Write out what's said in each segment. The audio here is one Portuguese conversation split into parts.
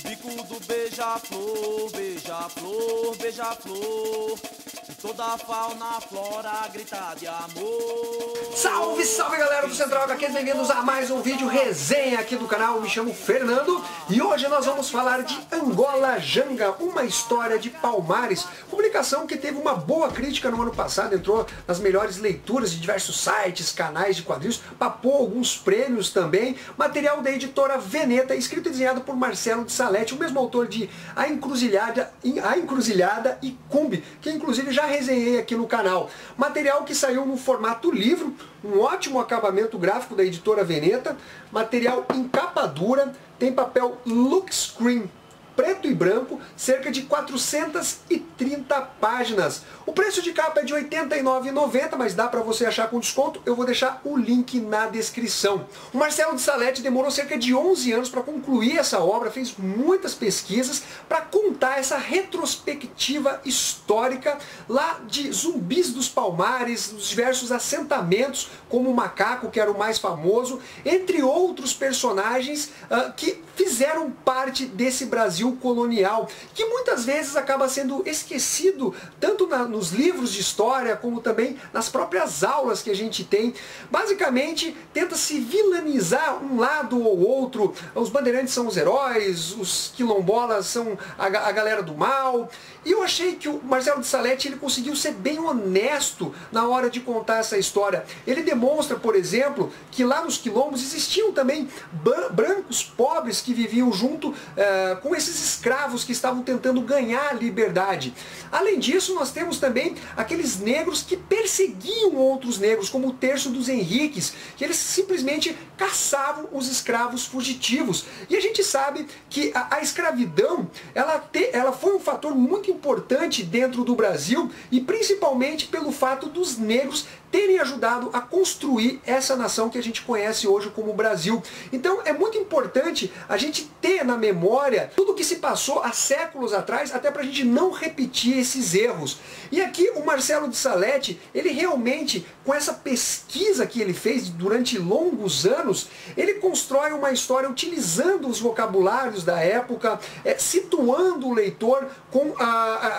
bico do beija-flor, beija-flor, beija-flor. E toda a fauna, a flora grita de amor. Salve, salve galera do Central HQ, bem-vindos a mais um vídeo resenha aqui do canal. Me chamo Fernando e hoje nós vamos falar de Angola Janga, uma história de Palmares. Publicação que teve uma boa crítica no ano passado, entrou nas melhores leituras de diversos sites, canais de quadrinhos, papou alguns prêmios também. Material da editora Veneta, escrito e desenhado por Marcelo de Salete, o mesmo autor de A Encruzilhada e Cumbi, que inclusive já resenhei aqui no canal. Material que saiu no formato livro, um ótimo acabamento gráfico da editora Veneta, material em capa dura, tem papel look screen preto e branco, cerca de 430 páginas. O preço de capa é de R$ 89,90, mas dá para você achar com desconto. Eu vou deixar o link na descrição. O Marcelo de Salete demorou cerca de 11 anos para concluir essa obra, fez muitas pesquisas para contar essa retrospectiva histórica lá de Zumbis dos Palmares, dos diversos assentamentos, como o Macaco, que era o mais famoso, entre outros personagens que fizeram parte desse Brasil colonial, que muitas vezes acaba sendo esquecido, tanto nos livros de história, como também nas próprias aulas que a gente tem. Basicamente, tenta-se vilanizar um lado ou outro. Os bandeirantes são os heróis, os quilombolas são a galera do mal. E eu achei que o Marcelo de Salete ele conseguiu ser bem honesto na hora de contar essa história. Ele demonstra, por exemplo, que lá nos quilombos existiam também brancos pobres que viviam junto com esses escravos que estavam tentando ganhar a liberdade. Além disso, nós temos também aqueles negros que perseguiam outros negros, como o Terço dos Henriques, que eles simplesmente caçavam os escravos fugitivos. E a gente sabe que a escravidão, ela foi um fator muito importante dentro do Brasil, e principalmente pelo fato dos negros terem ajudado a construir essa nação que a gente conhece hoje como Brasil. Então é muito importante a gente ter na memória tudo o que se passou há séculos atrás, até para a gente não repetir esses erros. E aqui o Marcelo de Salete, ele realmente, com essa pesquisa que ele fez durante longos anos, ele constrói uma história utilizando os vocabulários da época, situando o leitor com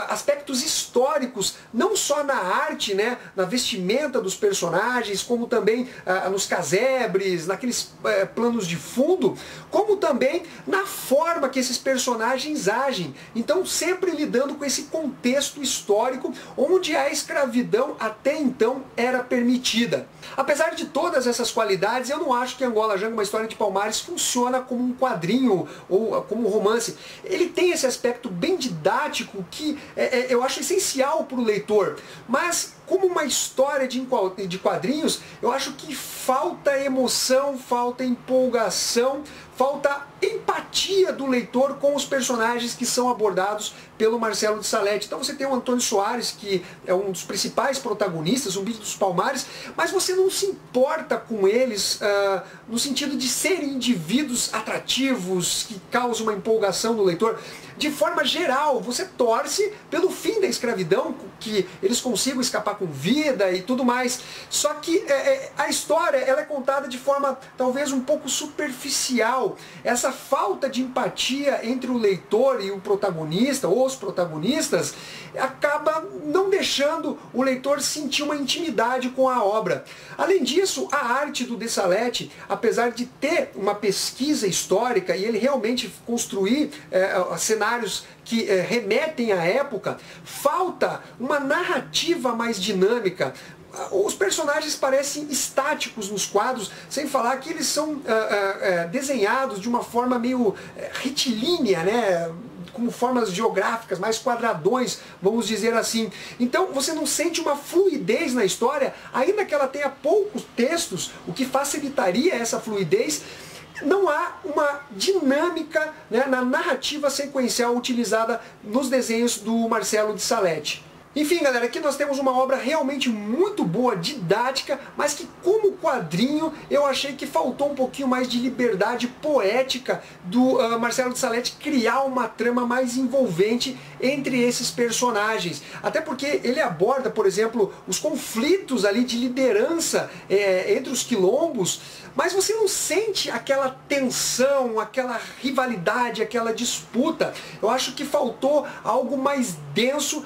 aspectos históricos, não só na arte, né, na vestimenta dos personagens, como também nos casebres, naqueles planos de fundo, como também na forma que esses personagens agem. Então sempre lidando com esse contexto histórico onde a escravidão até então era permitida. Apesar de todas essas qualidades, eu não acho que Angola Janga, uma história de Palmares, funciona como um quadrinho ou como um romance. Ele tem esse aspecto bem didático que eu acho essencial para o leitor, mas como uma história de quadrinhos, eu acho que falta emoção, falta empolgação, falta empatia do leitor com os personagens que são abordados pelo Marcelo de Salete. Então você tem o Antônio Soares, que é um dos principais protagonistas, Zumbis dos Palmares, mas você não se importa com eles no sentido de serem indivíduos atrativos, que causam uma empolgação no leitor. De forma geral, você torce pelo fim da escravidão, que eles consigam escapar com vida e tudo mais. Só que a história ela é contada de forma talvez um pouco superficial. Essa falta de empatia entre o leitor e o protagonista, ou os protagonistas, acaba não deixando o leitor sentir uma intimidade com a obra. Além disso, a arte do de Salete, apesar de ter uma pesquisa histórica e ele realmente construir cenários que remetem à época, falta uma narrativa mais dinâmica. Os personagens parecem estáticos nos quadros, sem falar que eles são desenhados de uma forma meio retilínea, né? Como formas geográficas, mais quadradões, vamos dizer assim. Então você não sente uma fluidez na história, ainda que ela tenha poucos textos, o que facilitaria essa fluidez. Não há uma dinâmica, né, na narrativa sequencial utilizada nos desenhos do Marcelo de Salete. Enfim, galera, aqui nós temos uma obra realmente muito boa, didática, mas que como quadrinho eu achei que faltou um pouquinho mais de liberdade poética do Marcelo de Salete criar uma trama mais envolvente entre esses personagens. Até porque ele aborda, por exemplo, os conflitos ali de liderança entre os quilombos, mas você não sente aquela tensão, aquela rivalidade, aquela disputa. Eu acho que faltou algo mais denso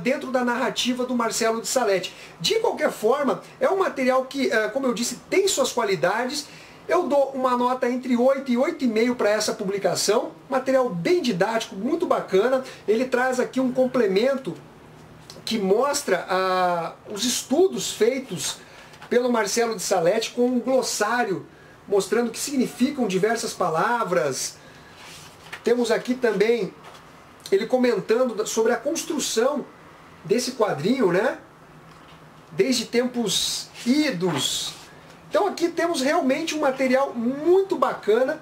dentro da narrativa do Marcelo de Salete. De qualquer forma, é um material que, como eu disse, tem suas qualidades. Eu dou uma nota entre 8 e 8,5 para essa publicação. Material bem didático, muito bacana. Ele traz aqui um complemento que mostra os estudos feitos pelo Marcelo de Salete com um glossário mostrando o que significam diversas palavras. Temos aqui também ele comentando sobre a construção desse quadrinho, né? Desde tempos idos. Então aqui temos realmente um material muito bacana.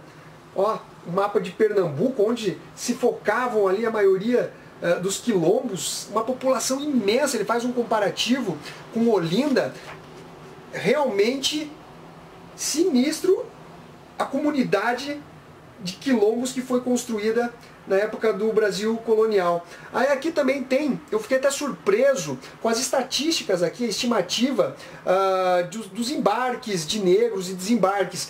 Ó, o mapa de Pernambuco, onde se focavam ali a maioria dos quilombos, uma população imensa. Ele faz um comparativo com Olinda. Realmente sinistro a comunidade de quilombos que foi construída na época do Brasil colonial. Aí aqui também tem, eu fiquei até surpreso com as estatísticas aqui, a estimativa dos embarques de negros e desembarques.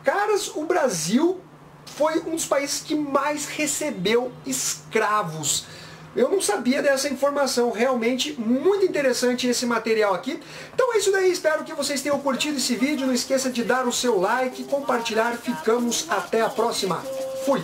Caras, o Brasil foi um dos países que mais recebeu escravos. Eu não sabia dessa informação, realmente muito interessante esse material aqui. Então é isso daí, espero que vocês tenham curtido esse vídeo. Não esqueça de dar o seu like, compartilhar. Ficamos até a próxima. Fui!